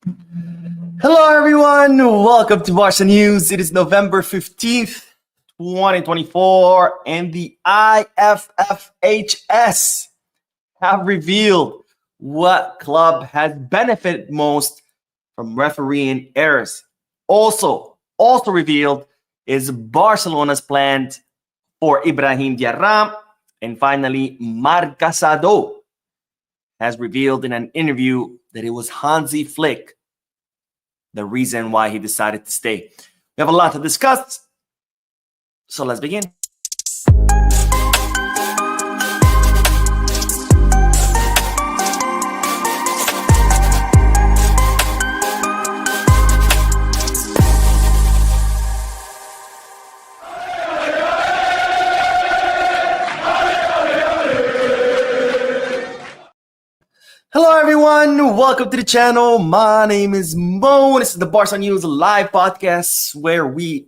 Hello, everyone. Welcome to Barca News. It is November 15th, 2024, and the IFFHS have revealed what club has benefited most from refereeing errors. Also revealed is Barcelona's plans for Ibrahim Diarra. And finally, Marc Casado has revealed in an interview that it was Hansi Flick the reason why he decided to stay. We have a lot to discuss, so let's begin. Hello, everyone. Welcome to the channel. My name is Mo. This is the Barca News live podcast where we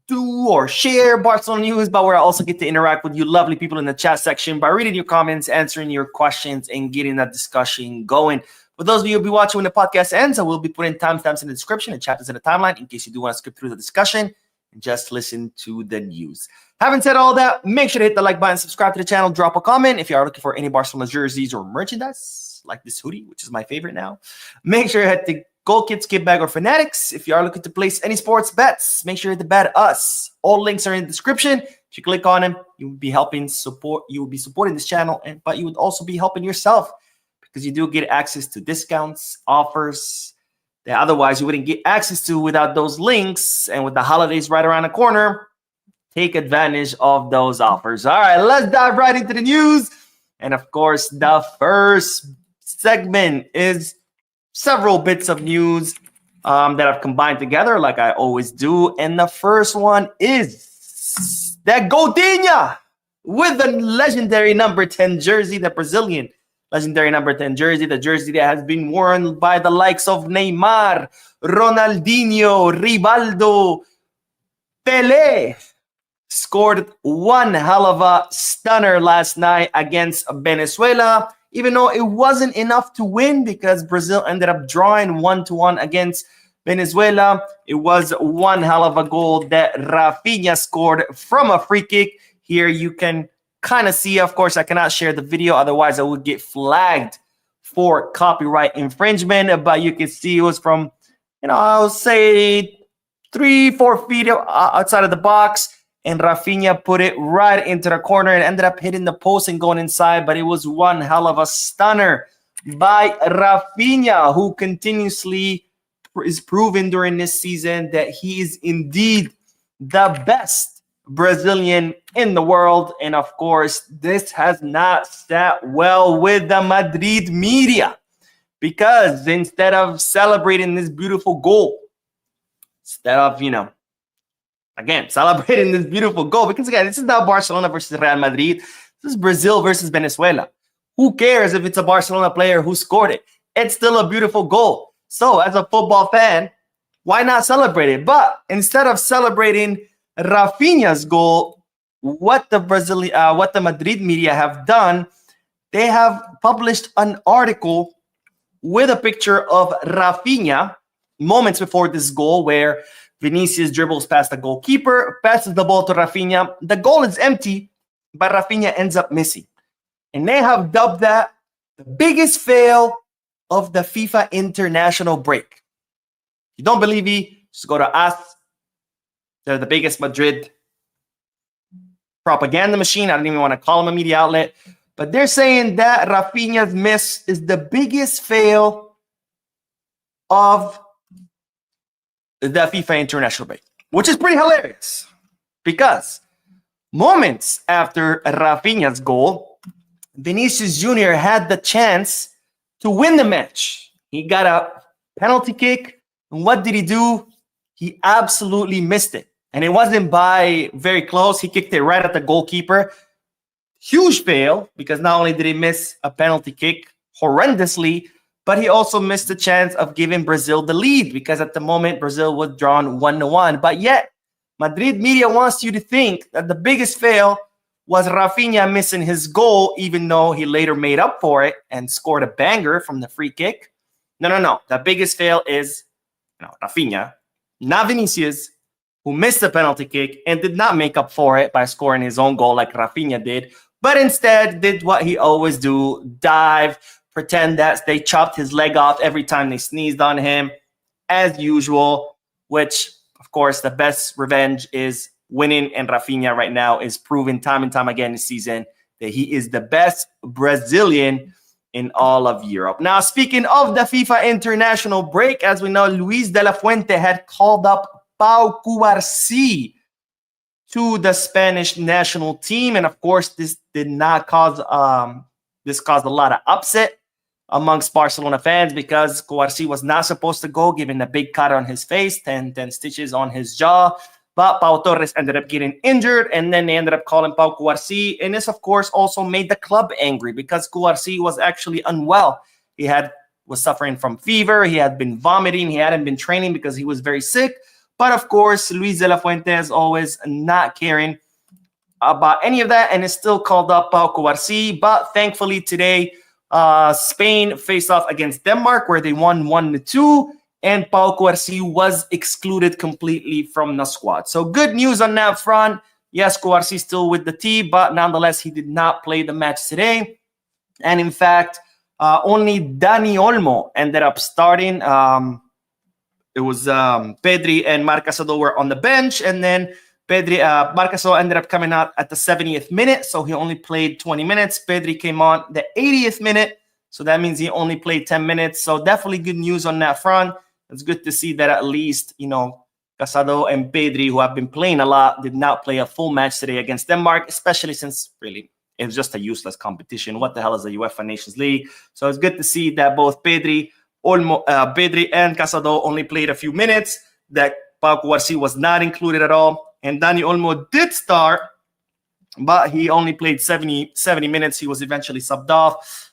do or share Barcelona news, but where I also get to interact with you lovely people in the chat section by reading your comments, answering your questions, and getting that discussion going. For those of you who will be watching when the podcast ends, I will be putting timestamps in the description and chapters in the timeline in case you do want to skip through the discussion and just listen to the news. Having said all that, make sure to hit the like button, subscribe to the channel, drop a comment if you are looking for any Barcelona jerseys or merchandise like this hoodie, which is my favorite now. Make sure you head to Goal Kits, Kit Bag, or Fanatics. If you are looking to place any sports bets, make sure you hit the bet us. All links are in the description. If you click on them, you will be helping support. You will be supporting this channel, but you would also be helping yourself because you do get access to discounts, offers that otherwise you wouldn't get access to without those links. And with the holidays right around the corner, take advantage of those offers. All right, let's dive right into the news. And of course, the first segment is several bits of news that I've combined together like I always do. And the first one is that Coutinho with the legendary number 10 jersey, the Brazilian legendary number 10 jersey, the jersey that has been worn by the likes of Neymar, Ronaldinho, Rivaldo, Pelé, scored one hell of a stunner last night against Venezuela, even though it wasn't enough to win because Brazil ended up drawing 1-1 against Venezuela. It was one hell of a goal that Raphinha scored from a free kick. Here you can kind of see, of course, I cannot share the video, otherwise I would get flagged for copyright infringement, but you can see it was from, I'll say 3-4 feet outside of the box. And Raphinha put it right into the corner and ended up hitting the post and going inside. But it was one hell of a stunner by Raphinha, who continuously is proven during this season that he is indeed the best Brazilian in the world. And of course, this has not sat well with the Madrid media because instead of celebrating this beautiful goal, instead of, again, celebrating this beautiful goal, because again, this is not Barcelona versus Real Madrid. This is Brazil versus Venezuela. Who cares if it's a Barcelona player who scored it? It's still a beautiful goal. So as a football fan, why not celebrate it? But instead of celebrating Raphinha's goal, what the Madrid media have done, they have published an article with a picture of Raphinha moments before this goal where Vinicius dribbles past the goalkeeper, passes the ball to Raphinha. The goal is empty, but Raphinha ends up missing. And they have dubbed that the biggest fail of the FIFA international break. If you don't believe me, just go to us. They're the biggest Madrid propaganda machine. I don't even want to call them a media outlet. But they're saying that Raphinha's miss is the biggest fail of the FIFA international break, which is pretty hilarious because moments after Raphinha's goal, Vinicius Jr. had the chance to win the match. He got a penalty kick, and what did he do? He absolutely missed it. And it wasn't by very close. He kicked it right at the goalkeeper. Huge fail because not only did he miss a penalty kick horrendously, but he also missed the chance of giving Brazil the lead because at the moment, Brazil was drawn 1-1. But yet, Madrid media wants you to think that the biggest fail was Raphinha missing his goal, even though he later made up for it and scored a banger from the free kick. No. The biggest fail is Raphinha, not Vinicius, who missed the penalty kick and did not make up for it by scoring his own goal like Raphinha did, but instead did what he always do, dive, pretend that they chopped his leg off every time they sneezed on him, as usual, which, of course, the best revenge is winning, and Raphinha right now is proven time and time again this season that he is the best Brazilian in all of Europe. Now, speaking of the FIFA international break, as we know, Luis de la Fuente had called up Pau Cubarsí to the Spanish national team, and of course, this did not cause this caused a lot of upset amongst Barcelona fans because Cubarsí was not supposed to go, given the big cut on his face, 10 stitches on his jaw. But Pau Torres ended up getting injured, and then they ended up calling Pau Cubarsí. And this, of course, also made the club angry because Cubarsí was actually unwell. He was suffering from fever. He had been vomiting. He hadn't been training because he was very sick. But, of course, Luis de la Fuente is always not caring about any of that and is still called up Pau Cubarsí. But thankfully today, Spain faced off against Denmark, where they won 1-2. And Pau Cubarsí was excluded completely from the squad. So good news on that front. Yes, Cubarsí still with the team, but nonetheless, he did not play the match today. And in fact, only Dani Olmo ended up starting. It was Pedri and Marc Casado were on the bench, and then Marc Casado ended up coming out at the 70th minute, so he only played 20 minutes. Pedri came on the 80th minute, so that means he only played 10 minutes. So definitely good news on that front. It's good to see that at least, Casado and Pedri, who have been playing a lot, did not play a full match today against Denmark, especially since really it was just a useless competition. What the hell is the UEFA Nations League? So it's good to see that both Pedri and Casado only played a few minutes, that Pau Cubarsí was not included at all. And Dani Olmo did start, but he only played 70 minutes. He was eventually subbed off.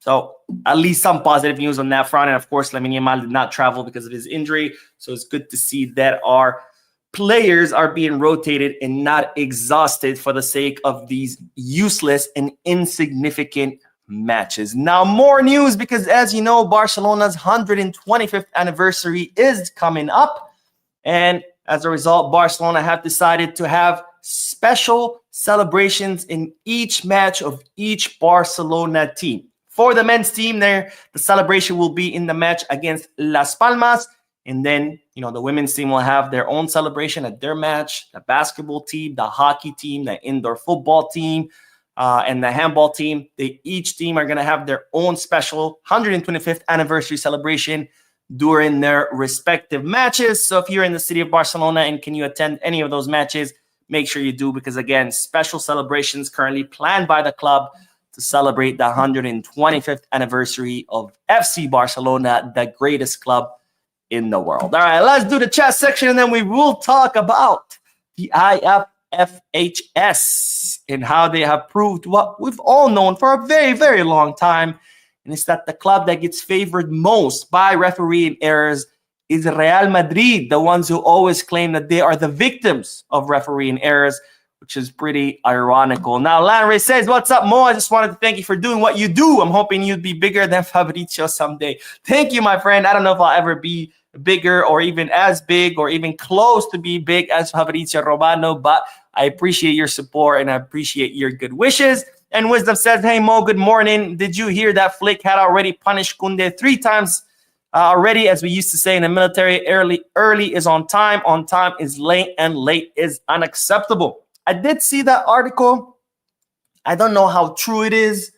So at least some positive news on that front. And of course, Lamine Yamal did not travel because of his injury. So it's good to see that our players are being rotated and not exhausted for the sake of these useless and insignificant matches. Now, more news, because as you know, Barcelona's 125th anniversary is coming up. And as a result, Barcelona have decided to have special celebrations in each match of each Barcelona team. For the men's team there, the celebration will be in the match against Las Palmas. And then, the women's team will have their own celebration at their match. The basketball team, the hockey team, the indoor football team, and the handball team. Each team are going to have their own special 125th anniversary celebration during their respective matches. So if you're in the city of Barcelona and can you attend any of those matches, make sure you do, because again, special celebrations currently planned by the club to celebrate the 125th anniversary of FC Barcelona, the greatest club in the world. All right, let's do the chat section, and then we will talk about the IFFHS and how they have proved what we've all known for a very, very long time. And it's that the club that gets favored most by refereeing errors is Real Madrid, the ones who always claim that they are the victims of refereeing errors, which is pretty ironical. Now, Lanray says, what's up, Mo? I just wanted to thank you for doing what you do. I'm hoping you'd be bigger than Fabrizio someday. Thank you, my friend. I don't know if I'll ever be bigger or even as big or even close to be big as Fabrizio Romano, but I appreciate your support and I appreciate your good wishes. And Wisdom says, hey, Mo, good morning. Did you hear that Flick had already punished Koundé 3 times already, as we used to say in the military? Early is on time is late, and late is unacceptable. I did see that article. I don't know how true it is.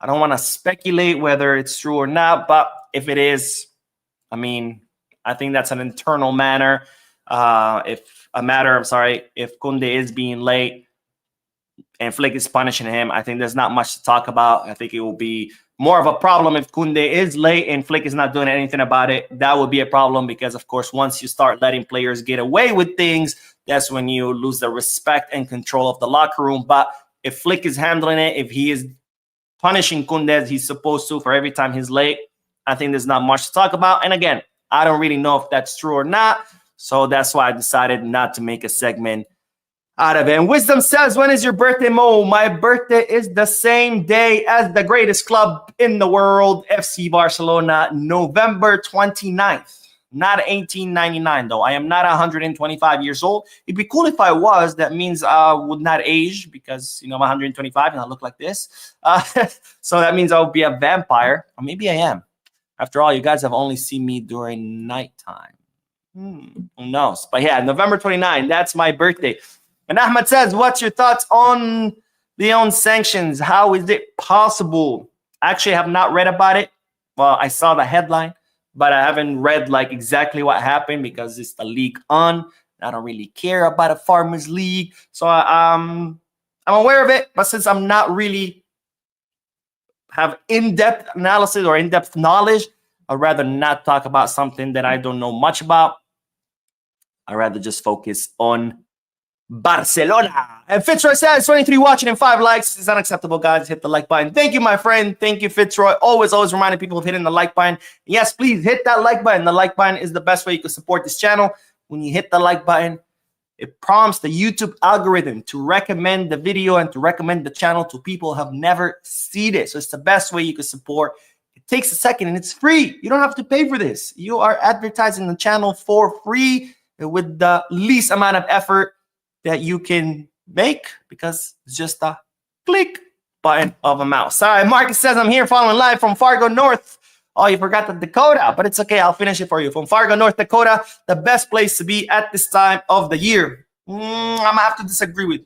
I don't want to speculate whether it's true or not, but if it is, I think that's an internal matter. If Koundé is being late and Flick is punishing him, I think there's not much to talk about. I think it will be more of a problem if Koundé is late and Flick is not doing anything about it. That would be a problem because, of course, once you start letting players get away with things, that's when you lose the respect and control of the locker room. But if Flick is handling it, if he is punishing Koundé as he's supposed to for every time he's late, I think there's not much to talk about. And again, I don't really know if that's true or not. So that's why I decided not to make a segment out of it. And Wisdom says, when is your birthday, Mo? My birthday is the same day as the greatest club in the world, FC Barcelona, November 29th. Not 1899, though. I am not 125 years old. It'd be cool if I was. That means I would not age because, I'm 125 and I look like this. So that means I would be a vampire. Or maybe I am. After all, you guys have only seen me during nighttime. Who knows? But yeah, November 29th, that's my birthday. And Ahmed says, what's your thoughts on the own sanctions? How is it possible? I actually have not read about it. Well, I saw the headline, but I haven't read exactly what happened because it's the league on. I don't really care about a farmers league. So I'm aware of it, but since I'm not really have in-depth analysis or in-depth knowledge, I'd rather not talk about something that I don't know much about. I'd rather just focus on Barcelona. And Fitzroy says, 23 watching and 5 likes is unacceptable, guys. Hit the like button. Thank you, my friend. Thank you, Fitzroy. Always reminding people of hitting the like button. Yes, please hit that like button. The like button is the best way you can support this channel. When you hit the like button, it prompts the YouTube algorithm to recommend the video and to recommend the channel to people who have never seen it. So it's the best way you can support. It takes a second and it's free. You don't have to pay for this. You are advertising the channel for free with the least amount of effort that you can make because it's just a click button of a mouse. All right, Marcus says, I'm here following live from Fargo, North. Oh, you forgot the Dakota, but it's okay. I'll finish it for you. From Fargo, North Dakota, the best place to be at this time of the year. I'm going to have to disagree with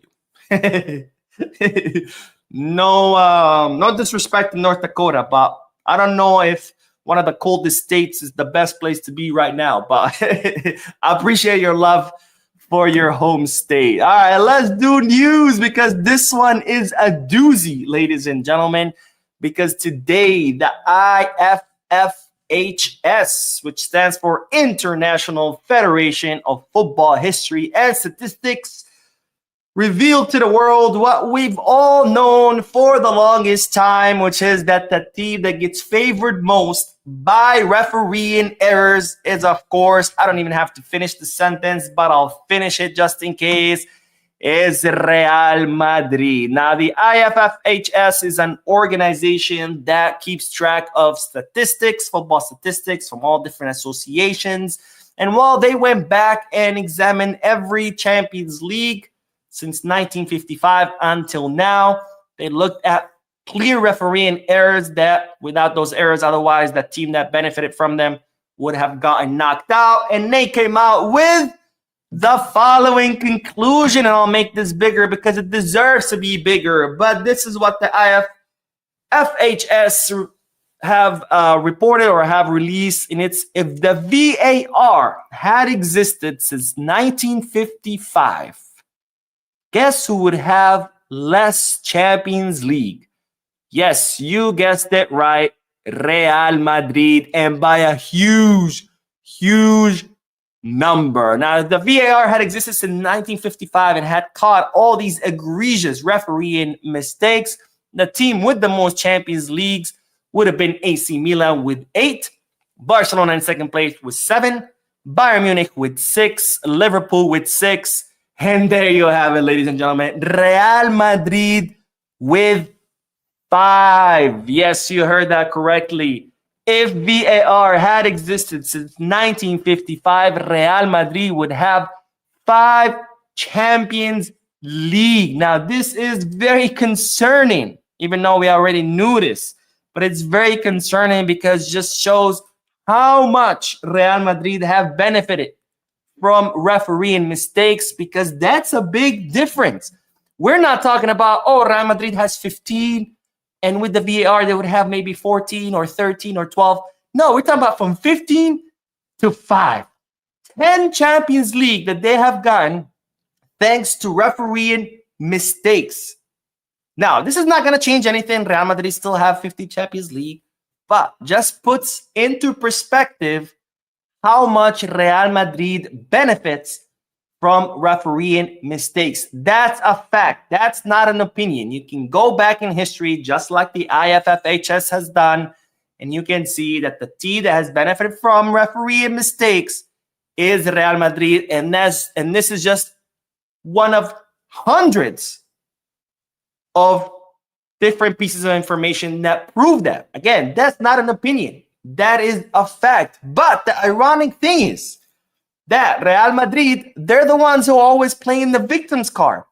you. No disrespect to North Dakota, but I don't know if one of the coldest states is the best place to be right now. But I appreciate your love for your home state. All right, let's do news because this one is a doozy, ladies and gentlemen, because today the IFFHS, which stands for International Federation of Football History and Statistics, revealed to the world what we've all known for the longest time, which is that the team that gets favored most by refereeing errors is, of course, I don't even have to finish the sentence, but I'll finish it just in case, is Real Madrid. Now, the IFFHS is an organization that keeps track of statistics, football statistics from all different associations. And while they went back and examined every Champions League since 1955 until now, they looked at clear refereeing errors that without those errors, otherwise the team that benefited from them would have gotten knocked out. And they came out with the following conclusion, and I'll make this bigger because it deserves to be bigger. But this is what the IFFHS have reported or have released in its, if the VAR had existed since 1955, guess who would have less Champions League? Yes, you guessed it right. Real Madrid, and by a huge, huge number. Now, if the VAR had existed since 1955 and had caught all these egregious refereeing mistakes, the team with the most Champions Leagues would have been AC Milan with 8, Barcelona in second place with 7, Bayern Munich with 6, Liverpool with 6, and there you have it, ladies and gentlemen. Real Madrid with 5. Yes, you heard that correctly. If VAR had existed since 1955, Real Madrid would have 5 Champions League. Now, this is very concerning, even though we already knew this. But it's very concerning because it just shows how much Real Madrid have benefited from refereeing mistakes, because that's a big difference. We're not talking about, oh, Real Madrid has 15, and with the VAR, they would have maybe 14 or 13 or 12. No, we're talking about from 15 to 5. 10 Champions League that they have gotten thanks to refereeing mistakes. Now, this is not going to change anything. Real Madrid still have 50 Champions League, but just puts into perspective how much Real Madrid benefits from refereeing mistakes. That's a fact. That's not an opinion. You can go back in history, just like the IFFHS has done, and you can see that the team that has benefited from refereeing mistakes is Real Madrid, and this is just one of hundreds of different pieces of information that prove that. Again, that's not an opinion. That is a fact. But the ironic thing is that Real Madrid, they're the ones who are always playing the victim's card.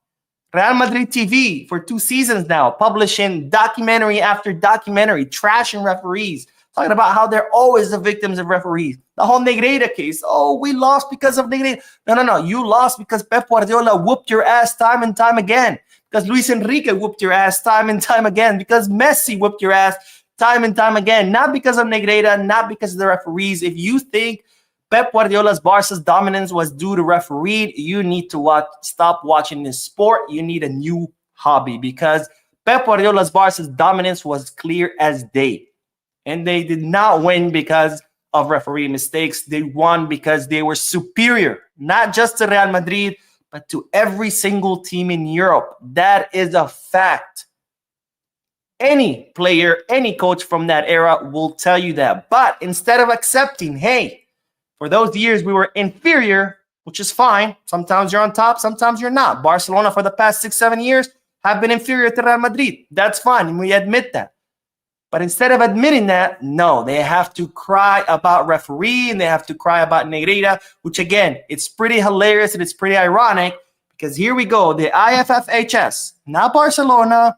Real Madrid TV for 2 seasons now, publishing documentary after documentary, trashing referees, talking about how they're always the victims of referees. The whole Negreira case. Oh, we lost because of Negreira. No. You lost because Pep Guardiola whooped your ass time and time again. Because Luis Enrique whooped your ass time and time again. Because Messi whooped your ass time and time again. Not because of Negreira, not because of the referees. If you think Pep Guardiola's Barca's dominance was due to referee, you need to stop watching this sport. You need a new hobby, because Pep Guardiola's Barca's dominance was clear as day. And they did not win because of referee mistakes. They won because they were superior, not just to Real Madrid, but to every single team in Europe. That is a fact. Any player, any coach from that era will tell you that. But instead of accepting, hey, for those years we were inferior, which is fine. Sometimes you're on top, sometimes you're not. Barcelona for the past 6-7 years have been inferior to Real Madrid. That's fine, and we admit that. But instead of admitting that, no, they have to cry about referee and they have to cry about Negreira, which again, it's pretty hilarious and it's pretty ironic, because here we go, the IFFHS, not Barcelona,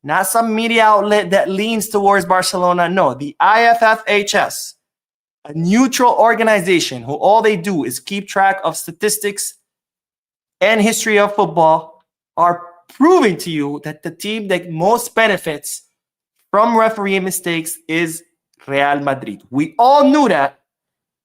not some media outlet that leans towards Barcelona. No, the IFFHS, a neutral organization who all they do is keep track of statistics and history of football, are proving to you that the team that most benefits from referee mistakes is Real Madrid. We all knew that,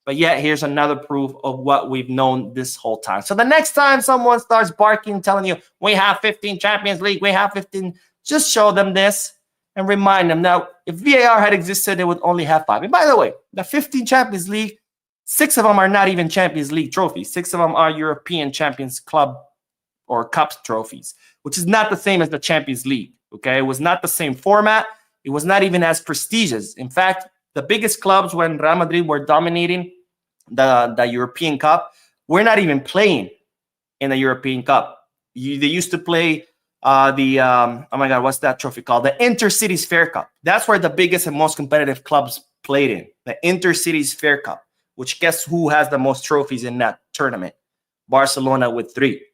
but yet here's another proof of what we've known this whole time. So the next time someone starts barking, telling you, we have 15 Champions League, we have 15, just show them this and remind them. Now, if VAR had existed, they would only have 5. And by the way, the 15 Champions League, 6 of them are not even Champions League trophies. 6 of them are European Champions Club or Cup trophies, which is not the same as the Champions League, okay? It was not the same format. It was not even as prestigious. In fact, the biggest clubs when Real Madrid were dominating the European Cup were not even playing in the European Cup. They used to play oh my God, what's that trophy called? The Intercities Fair Cup. That's where the biggest and most competitive clubs played in, the Intercities Fair Cup, which guess who has the most trophies in that tournament? Barcelona with 3.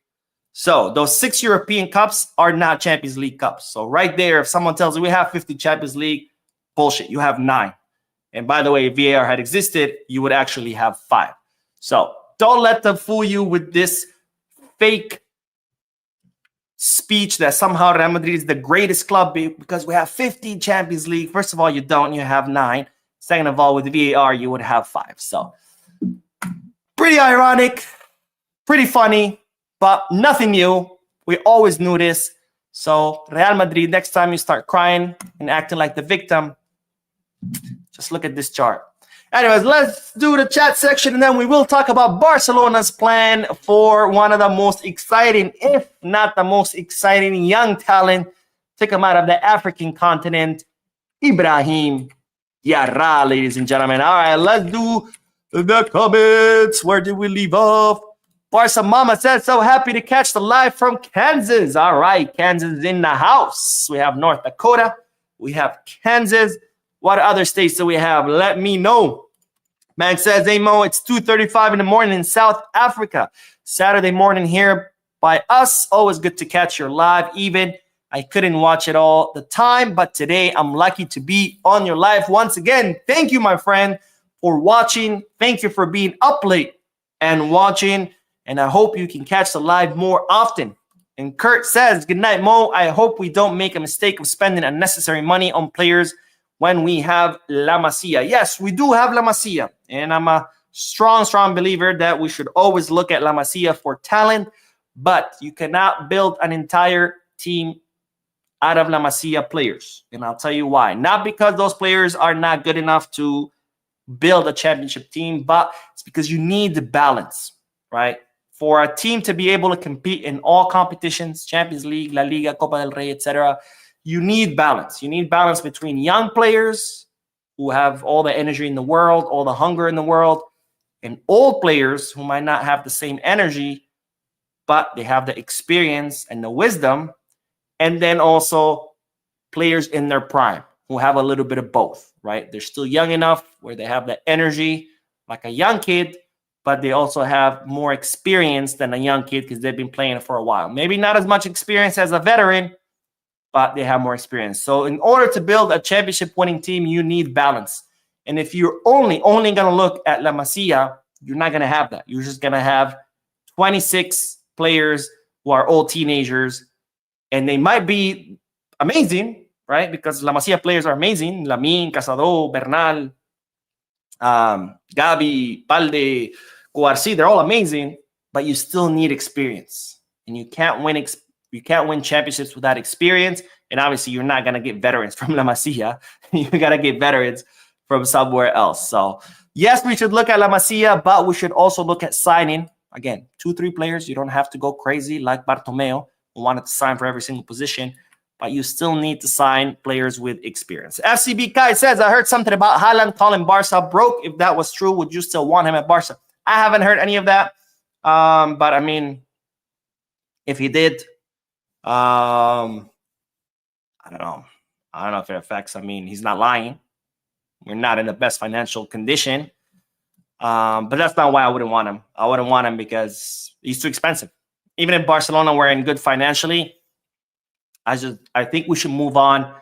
So those 6 European Cups are not Champions League Cups. So right there, if someone tells you we have 50 Champions League, bullshit, you have 9. And by the way, if VAR had existed, you would actually have 5. So don't let them fool you with this fake speech that somehow Real Madrid is the greatest club because we have 15 Champions League. First of all, you don't. You have 9. Second of all, with VAR, you would have 5. So pretty ironic, pretty funny, but nothing new. We always knew this. So Real Madrid, next time you start crying and acting like the victim, just look at this chart. Anyways, let's do the chat section, and then we will talk about Barcelona's plan for one of the most exciting, if not the most exciting, young talent to come out of the African continent, Ibrahim Diarra, ladies and gentlemen. All right, let's do the comments. Where did we leave off? Barca Mama says, so happy to catch the live from Kansas. All right, Kansas is in the house. We have North Dakota. We have Kansas. What other states do we have? Let me know. Man says, hey, Mo, it's 2:35 in the morning in South Africa. Saturday morning here by us. Always good to catch your live. Even I couldn't watch it all the time, but today I'm lucky to be on your live once again. Thank you, my friend, for watching. Thank you for being up late and watching. And I hope you can catch the live more often. And Kurt says, good night, Mo. I hope we don't make a mistake of spending unnecessary money on players when we have La Masia. Yes, we do have La Masia. And I'm a strong believer that we should always look at La Masia for talent. But you cannot build an entire team out of La Masia players. And I'll tell you why. Not because those players are not good enough to build a championship team, but it's because you need the balance, right? For a team to be able to compete in all competitions, Champions League, La Liga, Copa del Rey, etc., you need balance. You need balance between young players who have all the energy in the world, all the hunger in the world, and old players who might not have the same energy, but they have the experience and the wisdom, and then also players in their prime who have a little bit of both, right? They're still young enough where they have the energy like a young kid, but they also have more experience than a young kid because they've been playing for a while. Maybe not as much experience as a veteran, but they have more experience. So in order to build a championship winning team, you need balance. And if you're only going to look at La Masia, you're not going to have that. You're just going to have 26 players who are all teenagers, and they might be amazing, right? Because La Masia players are amazing. Lamine, Casado, Bernal, Gabi, Palde, Cuarci, they're all amazing, but you still need experience. And you can't win championships without experience. And obviously, you're not going to get veterans from La Masia. You got to get veterans from somewhere else. So, yes, we should look at La Masia, but we should also look at signing. Again, 2-3 players. You don't have to go crazy like Bartomeu, who wanted to sign for every single position. But you still need to sign players with experience. FCB Kai says, I heard something about Haaland calling Barca broke. If that was true, would you still want him at Barca? I haven't heard any of that. But, I mean, if he did, I don't know. I don't know if it affects. I mean, he's not lying. We're not in the best financial condition. But that's not why I wouldn't want him. I wouldn't want him because he's too expensive. Even if Barcelona were in good financially, I think we should move on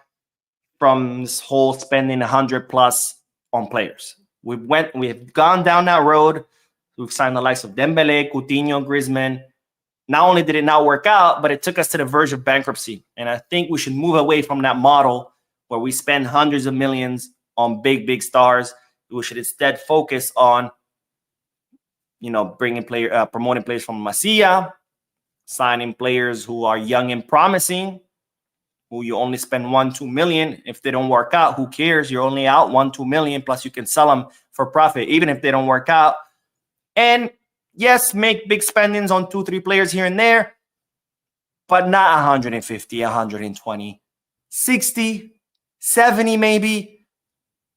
from this whole spending 100 plus on players. We've gone down that road. We've signed the likes of Dembele, Coutinho, Griezmann. Not only did it not work out, but it took us to the verge of bankruptcy. And I think we should move away from that model where we spend hundreds of millions on big stars. We should instead focus on, promoting players from Masia, signing players who are young and promising, who you only spend 1-2 million. If they don't work out, who cares? You're only out 1-2 million, plus you can sell them for profit, even if they don't work out. And yes, make big spendings on 2-3 players here and there, but not 150, 120, 60, 70 maybe.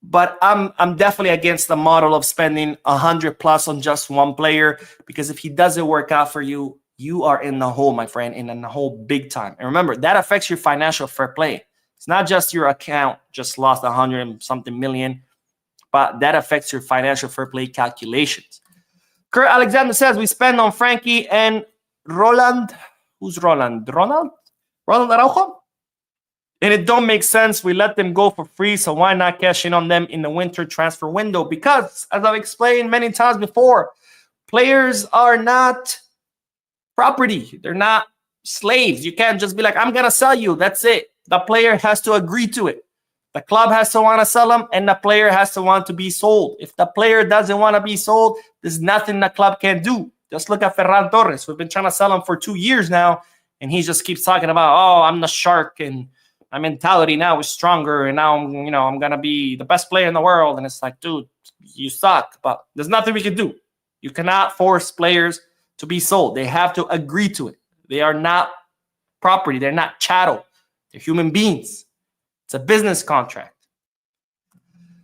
But I'm definitely against the model of spending 100 plus on just one player, because if he doesn't work out for you, you are in the hole, my friend, in the hole big time. And remember, that affects your financial fair play. It's not just your account just lost 100 and something million, but that affects your financial fair play calculations. Kurt Alexander says, we spend on Frankie and Roland. Who's Roland? Roland Araujo? And it don't make sense. We let them go for free, so why not cash in on them in the winter transfer window? Because, as I've explained many times before, players are not property. They're not slaves. You can't just be like, I'm going to sell you. That's it. The player has to agree to it. The club has to want to sell them, and the player has to want to be sold. If the player doesn't want to be sold, there's nothing the club can do. Just look at Ferran Torres. We've been trying to sell him for 2 years now, and he just keeps talking about, oh, I'm the shark, and my mentality now is stronger, and now I'm going to be the best player in the world. And it's like, dude, you suck, but there's nothing we can do. You cannot force players to be sold. They have to agree to it. They are not property. They're not chattel. They're human beings. It's a business contract.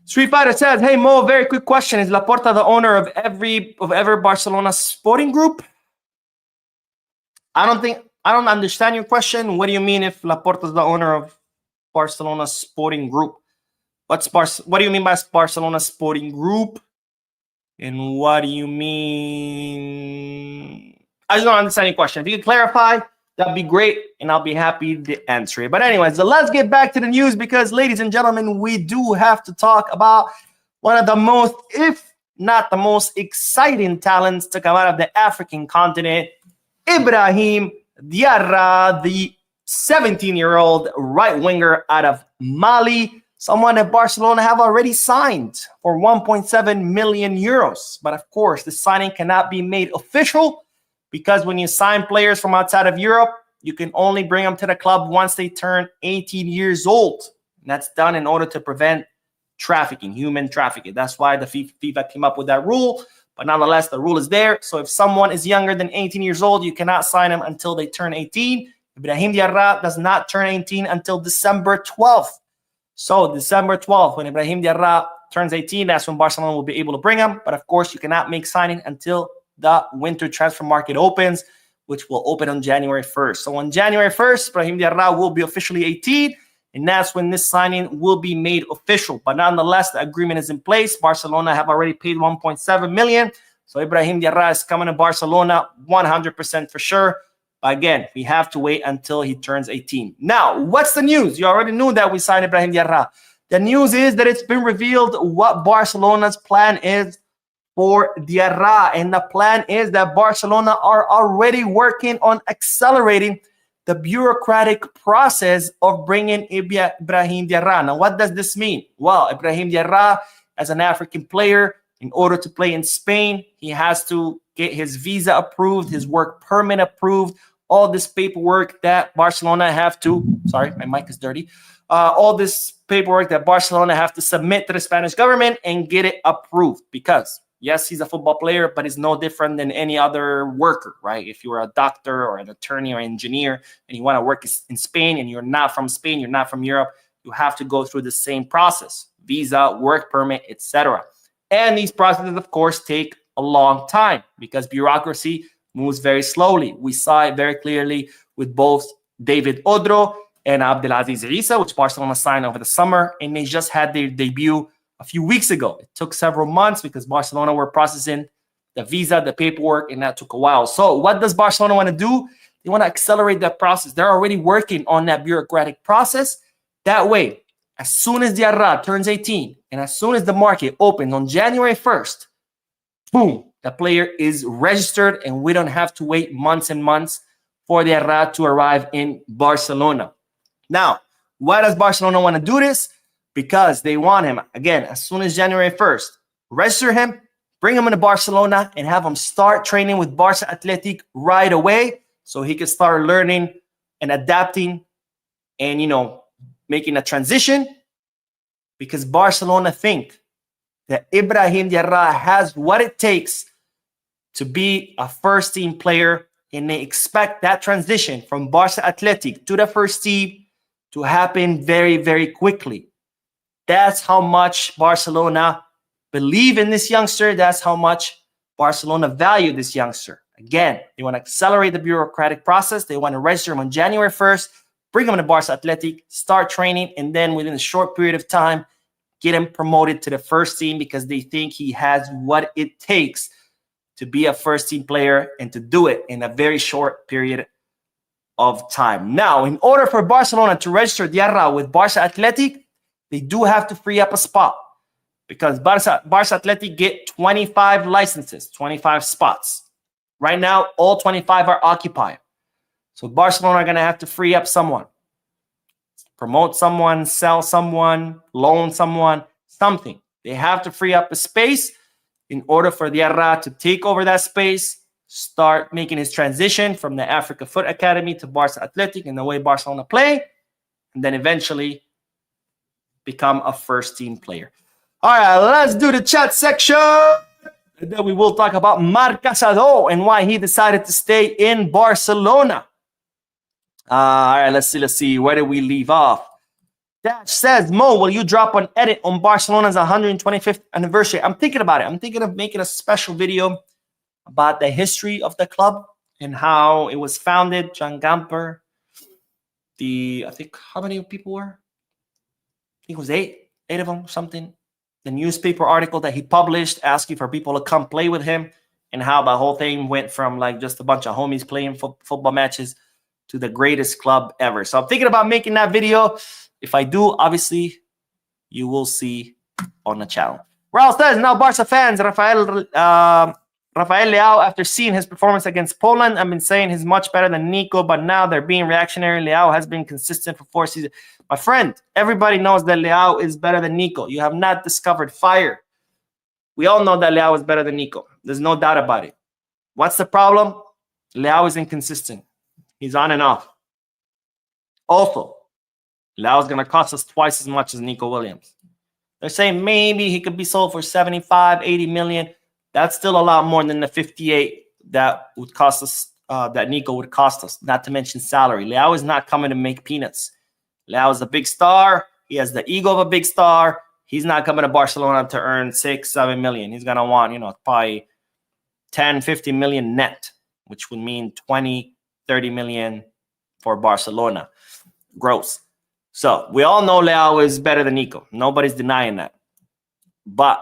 Street Fighter says, hey, Mo, very quick question. Is Laporta the owner of every Barcelona sporting group? I don't understand your question. What do you mean if Laporta is the owner of Barcelona sporting group? What do you mean by Barcelona sporting group? And what do you mean? I just don't understand your question. If you could clarify, that'd be great, and I'll be happy to answer it. But anyways, so let's get back to the news, because, ladies and gentlemen, we do have to talk about one of the most, if not the most exciting talents to come out of the African continent, Ibrahim Diarra, the 17-year-old right winger out of Mali, someone that Barcelona have already signed for 1.7 million euros. But of course, the signing cannot be made official, because when you sign players from outside of Europe, you can only bring them to the club once they turn 18 years old. And that's done in order to prevent trafficking, human trafficking. That's why the FIFA came up with that rule. But nonetheless, the rule is there. So if someone is younger than 18 years old, you cannot sign them until they turn 18. Ibrahim Diarra does not turn 18 until December 12th. So December 12th, when Ibrahim Diarra turns 18, that's when Barcelona will be able to bring him. But of course, you cannot make signing until the winter transfer market opens, which will open on January 1st. So on January 1st, Ibrahim Diarra will be officially 18, and that's when this signing will be made official. But nonetheless, the agreement is in place. Barcelona have already paid 1.7 million. So Ibrahim Diarra is coming to Barcelona 100% for sure. But again, we have to wait until he turns 18. Now, what's the news? You already knew that we signed Ibrahim Diarra. The news is that it's been revealed what Barcelona's plan is for Diarra. And the plan is that Barcelona are already working on accelerating the bureaucratic process of bringing Ibrahim Diarra. Now, what does this mean? Well, Ibrahim Diarra, as an African player, in order to play in Spain, he has to get his visa approved, his work permit approved, all this paperwork that Barcelona have to, sorry, my mic is dirty, all this paperwork that Barcelona have to submit to the Spanish government and get it approved. Because, yes, he's a football player, but he's no different than any other worker, right? If you're a doctor or an attorney or engineer and you want to work in Spain and you're not from Spain, you're not from Europe, you have to go through the same process, visa, work permit, etc. And these processes, of course, take a long time because bureaucracy moves very slowly. We saw it very clearly with both David Odro and Abdelaziz Issa, which Barcelona signed over the summer, and they just had their debut a few weeks ago. It took several months because Barcelona were processing the visa, the paperwork, and that took a while. So what does Barcelona want to do? They want to accelerate that process. They're already working on that bureaucratic process. That way, as soon as Diarra turns 18 and as soon as the market opens on January 1st, boom, the player is registered and we don't have to wait months and months for Diarra to arrive in Barcelona. Now, why does Barcelona want to do this? Because they want him, again, as soon as January 1st, register him, bring him into Barcelona and have him start training with Barca Athletic right away so he can start learning and adapting and, making a transition, because Barcelona think that Ibrahim Diarra has what it takes to be a first-team player, and they expect that transition from Barca Athletic to the first team to happen very, very quickly. That's how much Barcelona believe in this youngster. That's how much Barcelona value this youngster. Again, they want to accelerate the bureaucratic process. They want to register him on January 1st, bring him to Barca Athletic, start training, and then within a short period of time, get him promoted to the first team because they think he has what it takes to be a first-team player and to do it in a very short period of time. Now, in order for Barcelona to register Diarra with Barca Athletic, they do have to free up a spot because Barca Athletic get 25 licenses, 25 spots. Right now, all 25 are occupied. So Barcelona are going to have to free up someone. Promote someone, sell someone, loan someone, something. They have to free up a space in order for Diarra to take over that space, start making his transition from the Africa Foot Academy to Barca Athletic and the way Barcelona play, and then eventually become a first-team player. All right, let's do the chat section. And then we will talk about Marc Casado and why he decided to stay in Barcelona. All right, let's see. Where did we leave off? Dash says, Mo, will you drop an edit on Barcelona's 125th anniversary? I'm thinking about it. I'm thinking of making a special video about the history of the club and how it was founded. John Gamper, I think, how many people were? I think it was eight of them, something. The newspaper article that he published asking for people to come play with him and how the whole thing went from like just a bunch of homies playing football matches to the greatest club ever. So I'm thinking about making that video. If I do, obviously, you will see on the channel. Raul says, now Barca fans, Rafael Leao, after seeing his performance against Poland, I've been saying he's much better than Nico, but now they're being reactionary. Leao has been consistent for 4 seasons. My friend, everybody knows that Leao is better than Nico. You have not discovered fire. We all know that Leao is better than Nico. There's no doubt about it. What's the problem? Leao is inconsistent. He's on and off. Also, Leao is going to cost us twice as much as Nico Williams. They're saying maybe he could be sold for 75, 80 million. That's still a lot more than the 58 that would cost us, that Nico would cost us, not to mention salary. Leao is not coming to make peanuts. Leao is a big star. He has the ego of a big star. He's not coming to Barcelona to earn 6, 7 million. He's going to want, probably 10, 50 million net. which would mean 20, 30 million for Barcelona gross. So we all know Leao is better than Nico. Nobody's denying that. But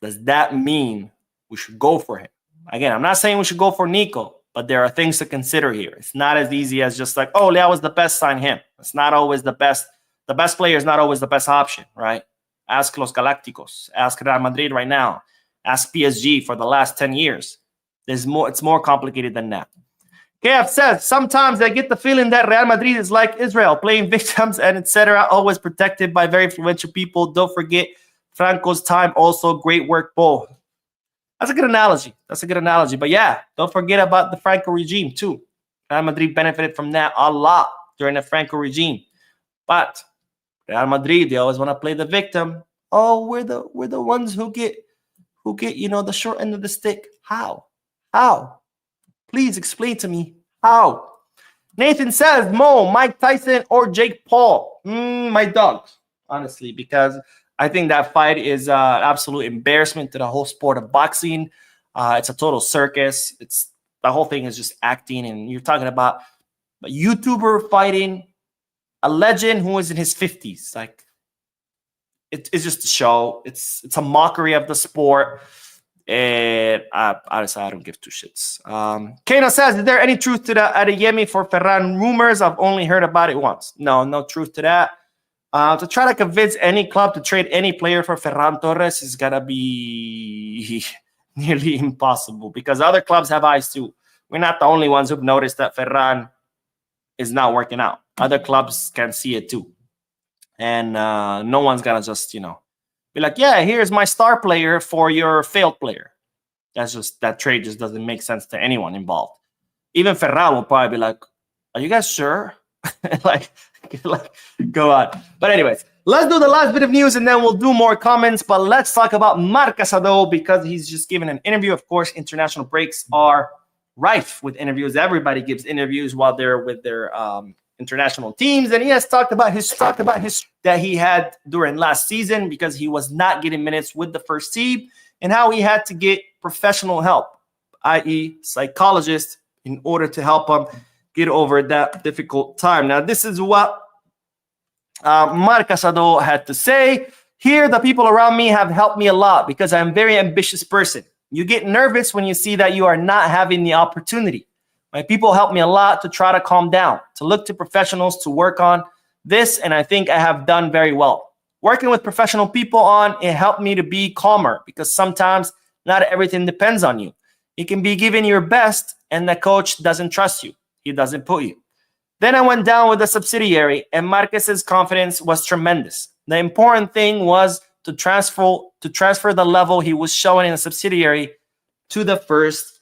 does that mean we should go for him? Again, I'm not saying we should go for Nico, but there are things to consider here. It's not as easy as just like, oh, Leao was the best, sign him. It's not always the best. The best player is not always the best option, right? Ask Los Galacticos. Ask Real Madrid right now. Ask PSG for the last 10 years. There's more. It's more complicated than that. KF says, sometimes I get the feeling that Real Madrid is like Israel, playing victims and etc., always protected by very influential people. Don't forget Franco's time also. Great work, Bo. That's a good analogy. But yeah, don't forget about the Franco regime too. Real Madrid benefited from that a lot during the Franco regime. But Real Madrid, they always want to play the victim. Oh, we're the ones who get the short end of the stick. How? Please explain to me how. Nathan says, Mo, Mike Tyson, or Jake Paul? My dogs, honestly, because I think that fight is an absolute embarrassment to the whole sport of boxing. It's a total circus. The whole thing is just acting, and you're talking about a YouTuber fighting a legend who is in his 50s. Like, it's just a show. It's a mockery of the sport. And honestly, I don't give two shits. Kano says, is there any truth to the Adeyemi for Ferran rumors? I've only heard about it once. No truth to that. To try to convince any club to trade any player for Ferran Torres is going to be nearly impossible because other clubs have eyes too. We're not the only ones who've noticed that Ferran is not working out. Other clubs can see it too. And no one's going to just, be like, yeah, here's my star player for your failed player. That trade just doesn't make sense to anyone involved. Even Ferran will probably be like, are you guys sure? like, go on. But anyways, let's do the last bit of news and then we'll do more comments. But let's talk about Marc Casado because he's just given an interview. Of course, international breaks are rife with interviews. Everybody gives interviews while they're with their international teams, and he has talked about his that he had during last season because he was not getting minutes with the first team and how he had to get professional help, i.e. psychologists, in order to help him get over that difficult time. Now, this is what Marc Casado had to say. Here, the people around me have helped me a lot because I'm a very ambitious person. You get nervous when you see that you are not having the opportunity. My people helped me a lot to try to calm down, to look to professionals to work on this, and I think I have done very well. Working with professional people it helped me to be calmer because sometimes not everything depends on you. You can be giving your best, and the coach doesn't trust you. He doesn't put you. Then I went down with a subsidiary, and Marquez's confidence was tremendous. The important thing was to transfer the level he was showing in a subsidiary to the first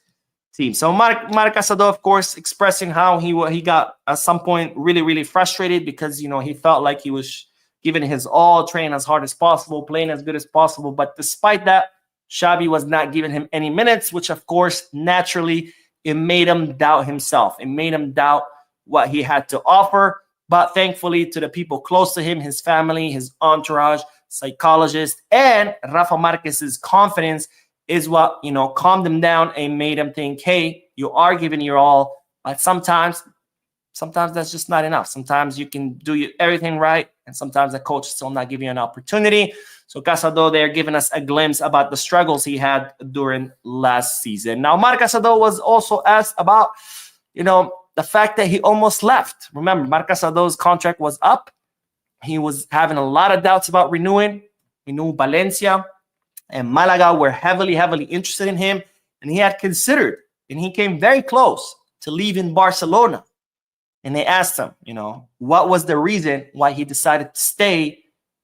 team. So Marc Casado, of course, expressing how he got at some point really, really frustrated because, he felt like he was giving his all, training as hard as possible, playing as good as possible. But despite that, Xavi was not giving him any minutes, which, of course, naturally, it made him doubt himself. It made him doubt what he had to offer. But thankfully, to the people close to him, his family, his entourage, psychologist, and Rafa Marquez's confidence is what, calmed him down and made him think, hey, you are giving your all, but sometimes that's just not enough. Sometimes you can do everything right, and sometimes the coach is still not giving you an opportunity. So Casado, they're giving us a glimpse about the struggles he had during last season. Now, Marc Casado was also asked about, the fact that he almost left. Remember, Marc Casado's contract was up. He was having a lot of doubts about renewing. He knew Valencia and Malaga were heavily, heavily interested in him. And he had considered, and he came very close to leaving Barcelona. And they asked him, what was the reason why he decided to stay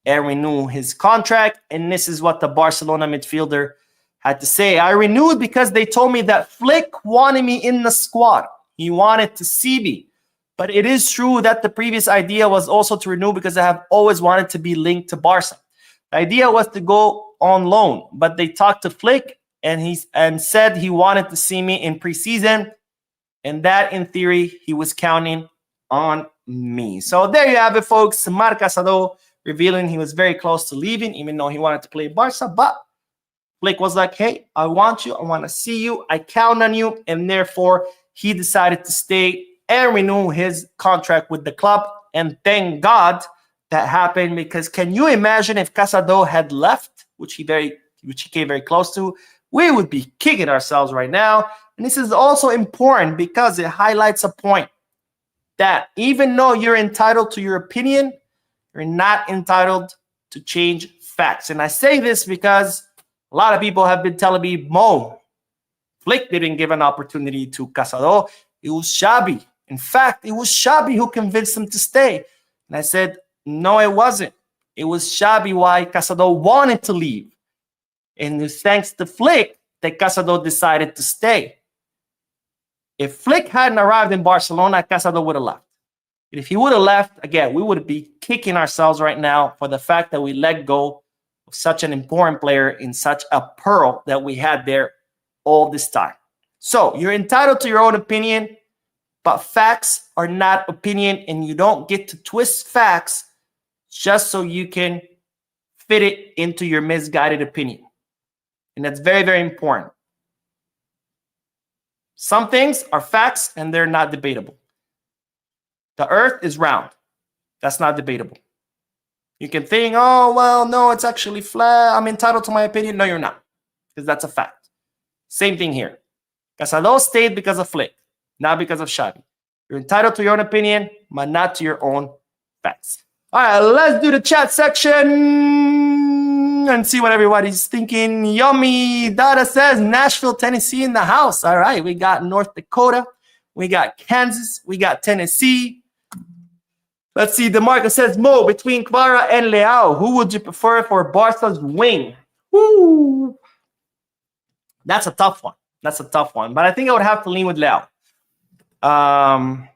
and renew his contract? And this is what the Barcelona midfielder had to say. I renewed because they told me that Flick wanted me in the squad. He wanted to see me. But it is true that the previous idea was also to renew because I have always wanted to be linked to Barca. The idea was to go on loan, but they talked to Flick and said he wanted to see me in preseason, and that in theory he was counting on me. So there you have it, folks. Marc Casado revealing he was very close to leaving, even though he wanted to play Barca. But Flick was like, hey, I want you. I want to see you. I count on you. And therefore, he decided to stay and renew his contract with the club. And thank God that happened, because can you imagine if Casado had left, which he came very close to, we would be kicking ourselves right now. And this is also important because it highlights a point that even though you're entitled to your opinion, you're not entitled to change facts. And I say this because a lot of people have been telling me, Mo, Flick didn't give an opportunity to Casado. It was Xabi. In fact, it was Xabi who convinced him to stay. And I said, no, it wasn't. It was Xabi why Casado wanted to leave. And it's thanks to Flick that Casado decided to stay. If Flick hadn't arrived in Barcelona, Casado would have left. And if he would have left, again, we would be kicking ourselves right now for the fact that we let go of such an important player in such a pearl that we had there all this time. So you're entitled to your own opinion, but facts are not opinion, and you don't get to twist facts just so you can fit it into your misguided opinion. And that's very, very important. Some things are facts and they're not debatable. The earth is round. That's not debatable. You can think, oh, well, no, it's actually flat. I'm entitled to my opinion. No, you're not, because that's a fact. Same thing here. Casado stayed because of Flick, not because of Xabi. You're entitled to your own opinion, but not to your own facts. All right, let's do the chat section and see what everybody's thinking. Yummy Dada says Nashville, Tennessee in the house. All right, we got North Dakota. We got Kansas. We got Tennessee. Let's see. DeMarcus says, Mo, between Kvara and Leao, who would you prefer for Barca's wing? Woo. That's a tough one. That's a tough one. But I think I would have to lean with Leao. Leao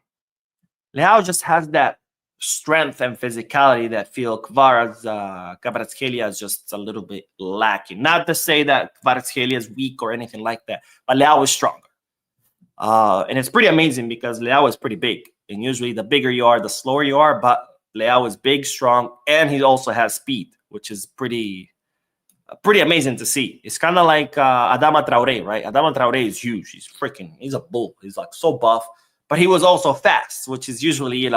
just has that strength and physicality that feel Kvara's Kvaratskhelia is just a little bit lacking. Not to say that Kvaratskhelia is weak or anything like that, but Leao is stronger. And it's pretty amazing because Leao is pretty big. And usually the bigger you are, the slower you are. But Leao is big, strong, and he also has speed, which is pretty amazing to see. It's kind of like Adama Traoré, right? Adama Traoré is huge. He's a bull. He's like so buff. But he was also fast, which is usually,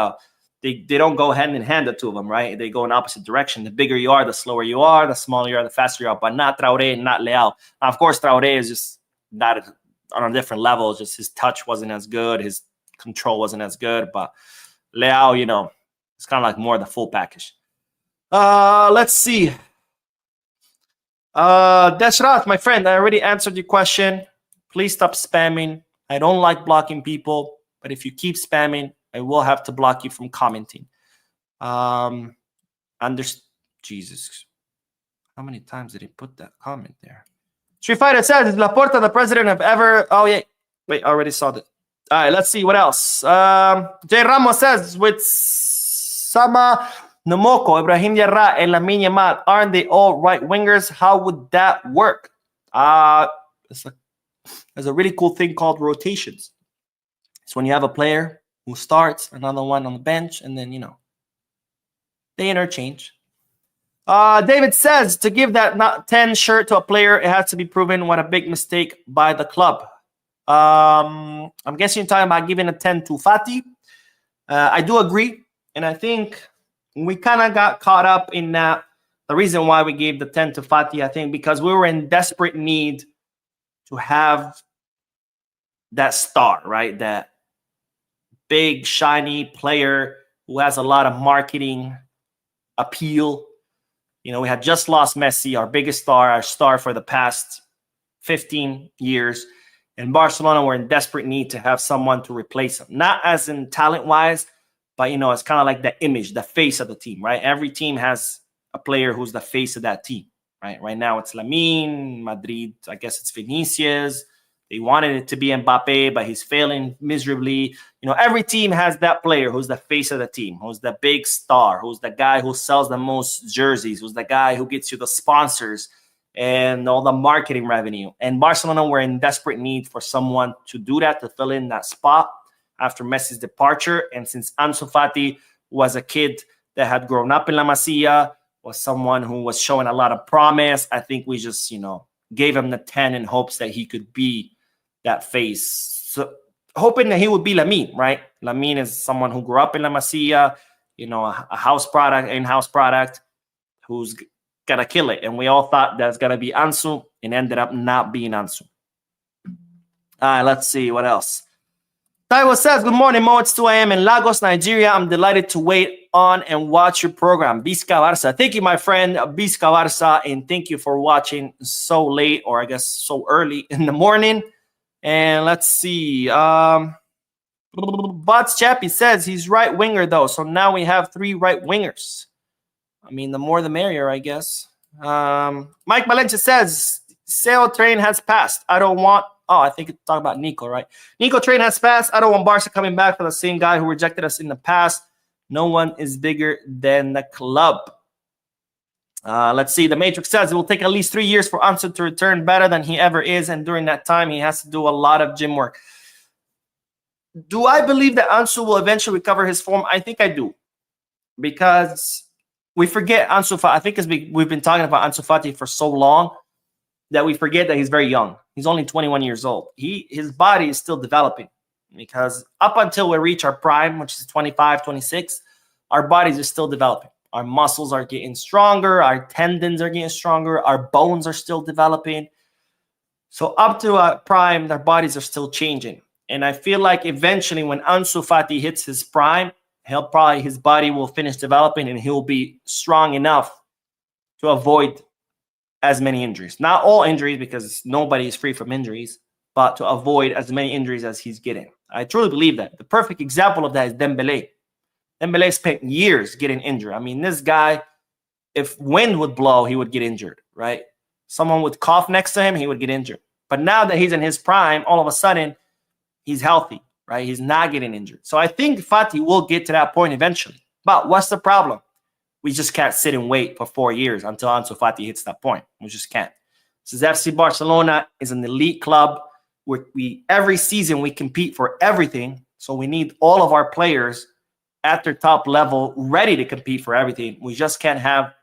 they don't go hand in hand, the two of them, right? They go in opposite direction. The bigger you are, the slower you are. The smaller you are, the faster you are. But not Traoré, not Leao. Now, of course, Traoré is just not on a different level. Just his touch wasn't as good. His control wasn't as good. But Leao, it's kind of like more the full package. Let's see. Deshrat, my friend, I already answered your question. Please stop spamming. I don't like blocking people, but if you keep spamming, I will have to block you from commenting. Jesus. How many times did he put that comment there? Street Fighter says, is Laporta the president of ever? Oh, yeah. Wait, I already saw that. All right, let's see what else. Jay Ramos says, with Sama Nomoko, Ibrahim Diarra, and Lamine Yamal, aren't they all right wingers? How would that work? There's a really cool thing called rotations. It's when you have a player who starts, another one on the bench, and then, they interchange. David says, to give that not 10 shirt to a player, it has to be proven what a big mistake by the club. I'm guessing you're talking about giving a 10 to Fati. I do agree, and I think we kind of got caught up in that. The reason why we gave the 10 to Fati, I think, because we were in desperate need to have that star, right? That big, shiny player who has a lot of marketing appeal. We had just lost Messi, our biggest star, our star for the past 15 years. In Barcelona, we're in desperate need to have someone to replace him. Not as in talent-wise, but, it's kind of like the image, the face of the team, right? Every team has a player who's the face of that team, right? Right now, it's Lamine. Madrid, I guess it's Vinicius. They wanted it to be Mbappe, but he's failing miserably. Every team has that player who's the face of the team, who's the big star, who's the guy who sells the most jerseys, who's the guy who gets you the sponsors and all the marketing revenue. And Barcelona were in desperate need for someone to do that, to fill in that spot after Messi's departure. And since Ansu Fati was a kid that had grown up in La Masia, was someone who was showing a lot of promise, I think we just, gave him the 10 in hopes that he could be that face. hoping that he would be Lamine, right? Lamine is someone who grew up in La Masia, a house product, in-house product, who's gonna kill it. And we all thought that's gonna be Ansu, and ended up not being Ansu. Let's see what else. Taiwo says, good morning, Mo. It's 2 a.m. in Lagos, Nigeria. I'm delighted to wait on and watch your program. Bisca Barca. Thank you, my friend, Bisca Barca, and thank you for watching so late, or I guess so early in the morning. And let's see. Bots Chappie says he's right winger, though. So now we have 3 right wingers. I mean, the more the merrier, I guess. Mike Valencia says, Sale train has passed. I don't want... Oh, I think it's talking about Nico, right? Nico train has passed. I don't want Barca coming back for the same guy who rejected us in the past. No one is bigger than the club. Let's see. The Matrix says it will take at least 3 years for Ansu to return better than he ever is. And during that time, he has to do a lot of gym work. Do I believe that Ansu will eventually recover his form? I think I do. Because we forget Ansu Fati. I think we've been talking about Ansu Fati for so long that we forget that he's very young. He's only 21 years old. His body is still developing, because up until we reach our prime, which is 25, 26, our bodies are still developing. Our muscles are getting stronger. Our tendons are getting stronger. Our bones are still developing. So up to our prime, our bodies are still changing. And I feel like eventually when Ansu Fati hits his prime, his body will finish developing and he'll be strong enough to avoid as many injuries. Not all injuries, because nobody is free from injuries, but to avoid as many injuries as he's getting. I truly believe that. The perfect example of that is Dembele. Dembele spent years getting injured. I mean, this guy, if wind would blow, he would get injured, right? Someone would cough next to him, he would get injured. But now that he's in his prime, all of a sudden, he's healthy, right? He's not getting injured. So I think Fati will get to that point eventually. But what's the problem? We just can't sit and wait for 4 years until Ansu Fati hits that point. We just can't. Since FC Barcelona is an elite club where every season we compete for everything, so we need all of our players at their top level ready to compete for everything. We just can't have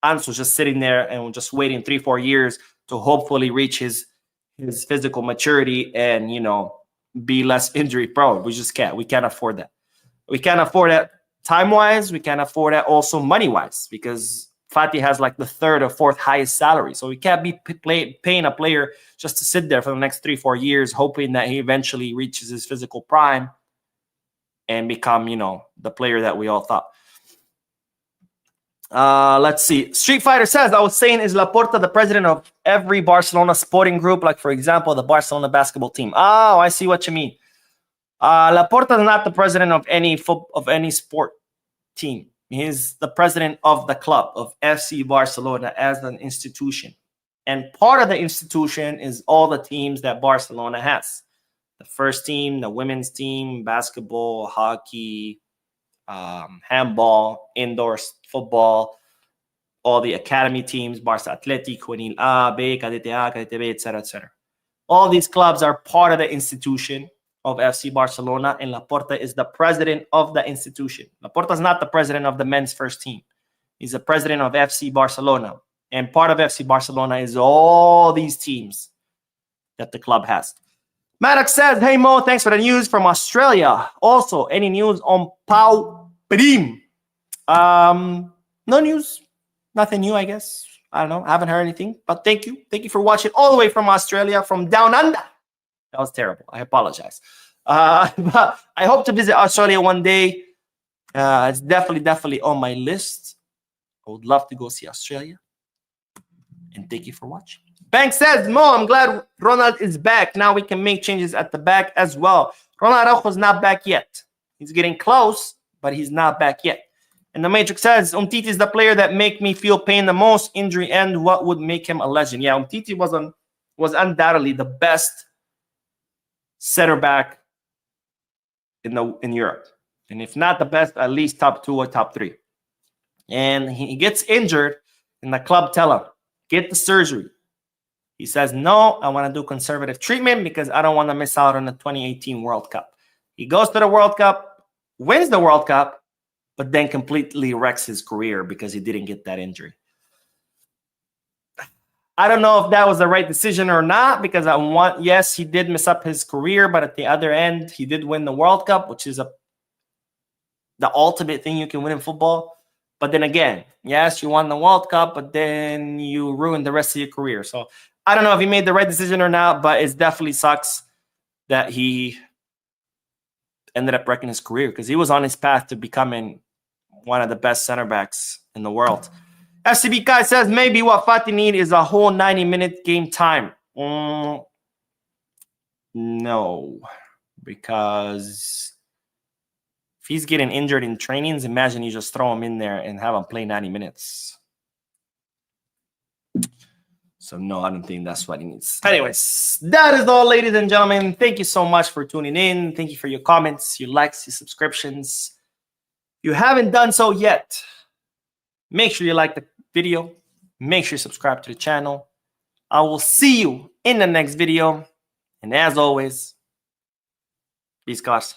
Ansu just sitting there and just waiting 3-4 years to hopefully reach his physical maturity and, be less injury prone. We just can't. We can't afford that. We can't afford that time-wise. We can't afford that also money-wise, because Fati has like the 3rd or 4th highest salary. So we can't be paying a player just to sit there for the next 3-4 years, hoping that he eventually reaches his physical prime and become, the player that we all thought. Let's see. Street Fighter says, I was saying, is Laporta the president of every Barcelona sporting group? Like, for example, the Barcelona basketball team. Oh, I see what you mean. Laporta is not the president of any sport team. He's the president of the club, of FC Barcelona as an institution. And part of the institution is all the teams that Barcelona has. The first team, the women's team, basketball, hockey, handball, indoor football, all the academy teams, Barça Athletic, Juvenil A, B, Cadete A, Cadete B, etc., etc. All these clubs are part of the institution of FC Barcelona, and Laporta is the president of the institution. Laporta is not the president of the men's first team. He's the president of FC Barcelona. And part of FC Barcelona is all these teams that the club has. Maddox says, hey, Mo, thanks for the news from Australia. Also, any news on Pau Prim? No news. Nothing new, I guess. I don't know. I haven't heard anything. But thank you. Thank you for watching all the way from Australia, from down under. That was terrible. I apologize. But I hope to visit Australia one day. It's definitely on my list. I would love to go see Australia. And thank you for watching. Bank says, Mo, I'm glad Ronald is back. Now we can make changes at the back as well. Ronald Araujo's not back yet. He's getting close, but he's not back yet. And the Matrix says, Umtiti is the player that make me feel pain the most. Injury and what would make him a legend? Yeah, Umtiti was undoubtedly the best center back in Europe. And if not the best, at least top 2 or top 3. And he gets injured, and the club tell him, get the surgery. He says, no, I want to do conservative treatment because I don't want to miss out on the 2018 World Cup. He goes to the World Cup, wins the World Cup, but then completely wrecks his career because he didn't get that injury. I don't know if that was the right decision or not, because yes, he did mess up his career, but at the other end, he did win the World Cup, which is the ultimate thing you can win in football. But then again, yes, you won the World Cup, but then you ruined the rest of your career. So I don't know if he made the right decision or not, but it definitely sucks that he ended up wrecking his career, because he was on his path to becoming one of the best center backs in the world. FCB Kai says maybe what Fatih need is a whole 90-minute game time. No, because if he's getting injured in trainings, imagine you just throw him in there and have him play 90 minutes. So no, I don't think that's what he needs. Anyways, that is all, ladies and gentlemen. Thank you so much for tuning in. Thank you for your comments, your likes, your subscriptions. If you haven't done so yet, make sure you like the video. Make sure you subscribe to the channel. I will see you in the next video. And as always, peace, guys.